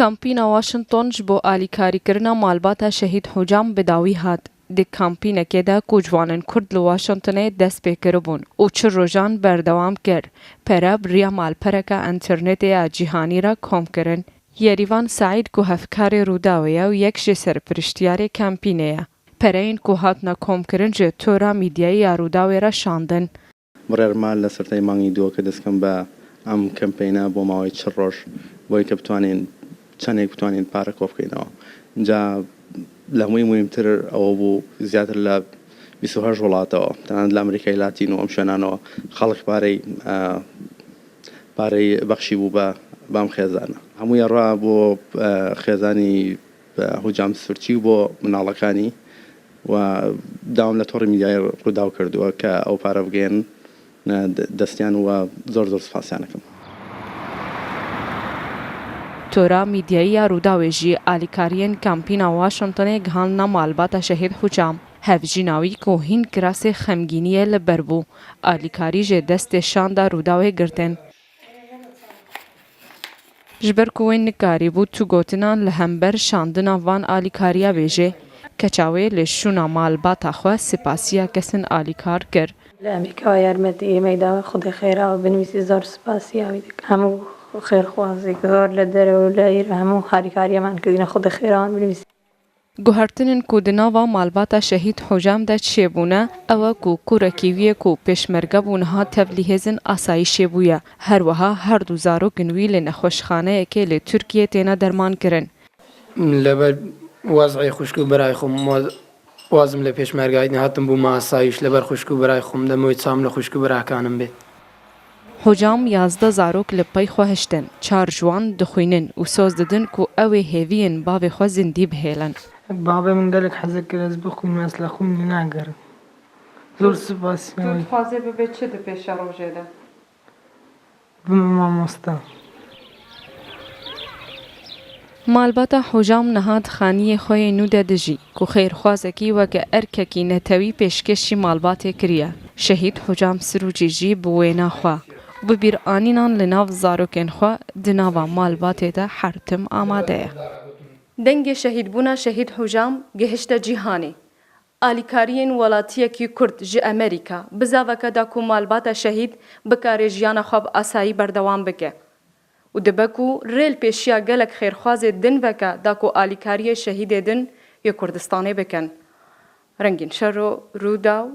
کامپینا واشنگتن ji bo alîkarîkirina malbata Şehîd Hucam bi dawî hat. Di kampînekê de ku ciwanên Kurd li Washingtonê dest pê kiribûn û çi rojan berdewam kir. Pere bi riya malpereka înternetê ya cîhanî re komkirin. Yerîvan Şehîd ku hevkarê Rûdawê ye û yek ji serpiriştiyarê kampînê ye. Pereyên ku hatine komkirin ji tora mîdyayî ya Rûdawê re şandin. بڕێرمان لە سەرەتای مانگی دووە کە دەستکەم بە ئەم کەمپەینە بۆ ماوەی 4 ڕۆژ بۆی کە بتوانین چەندێک بتوانین پارە کۆ بکەینەوە. اینجا لە هەمووی مهمتر ئەوە بوو زیاتر لە 28 وڵاتەوە تەنانەت لە ئەمریکای لاتین و ئەم شوێنانەوە خەڵک پارەی بەخشی بوو بە بام خێزانە. هەمووی ڕوا بۆ خێزانی هوجام سورچی بۆ مناڵەکانی و داوام لە تۆڕی میدیای ڕووداو کردووە کە ئەو پارە بگەێن دەستیان وە زۆر سوپاسیانەکەم. تۆرا میدیایی یا ڕووداوێژی ئالیکاریên کامپینا واشنگتنê gihandina malbata Şehîd Hucam. Hevjînawî ku hîn kirasê xemgîniyê li ber bû. Alîkarî jê destê şanda Rûdawê girtin. Ji ber ku wê nikarîbû tu gotinan li hember şandina van alîkariya bêje. Keça wê li şûna malbata xwe sipasiya kesên alîkar kir. Li Amerîka yarmetî êmey dawe Xwedê xêra û binivîsî zor sipasiya wî dikim. Hemû xêrxwazî zor li derê û li îr hemû alîkariyeman kirîne Xwedê xêra wan binivîsî. Guhertinên ku di nava malbata Şehîd Hucam de çêbûne, ew e ku kurekî wî ye ku pêşmerge bû niha tevlîhêzin asayîşê bûye. Her wiha her du zarokên wî li nexweşxaneyekê li Tirkiyê têne derman kirin. لەبەر وەزعی خوشک و بەرای خۆم وازم لە پێشمەرگایدن هاتم بوومە ئاسایش لەبەر خوشک و بەرای خۆم دەمەوەی چام لە خوشک و بەراکانم بێت. Hucam yazda zarok li pey xwe hiştin. Çar ciwan dixwînin û soz didin ku ew ê hêviyên bavê xwe zindî bihêlin. Bavê min gelek hezek kir ez bixwînim ez li xwînî nagerim. Zor spasiya wî. Dixwaze bibe çi di pêşa rojê de? Bime mamosta. Malbata Hucam niha dixaniyê xwe yê nû de dijî ku xêrxwazekî weke erkekî netewî pêşkêşî malbatê kiriye. Şehîd Hucam Sirûcî jî bi wêna xwe bi bîranînan li nav zarokên xwe di nava malbatê de hertim amade ye. Dengê şehîdbûna Şehîd Hucam gihişte cîhanê. Alîkariyên welatiyekî Kurd ji Amerîka bi zaveke da ku malbata Şehîd bikare jiyana xwe bi asayî berdewam bike. û dibe ku rêl pêşiya gelek xêrxwazê din veke da ku alîkariyê Şehîdê din yê Kurdistanê bikin. Rengîn şer û Rûdaw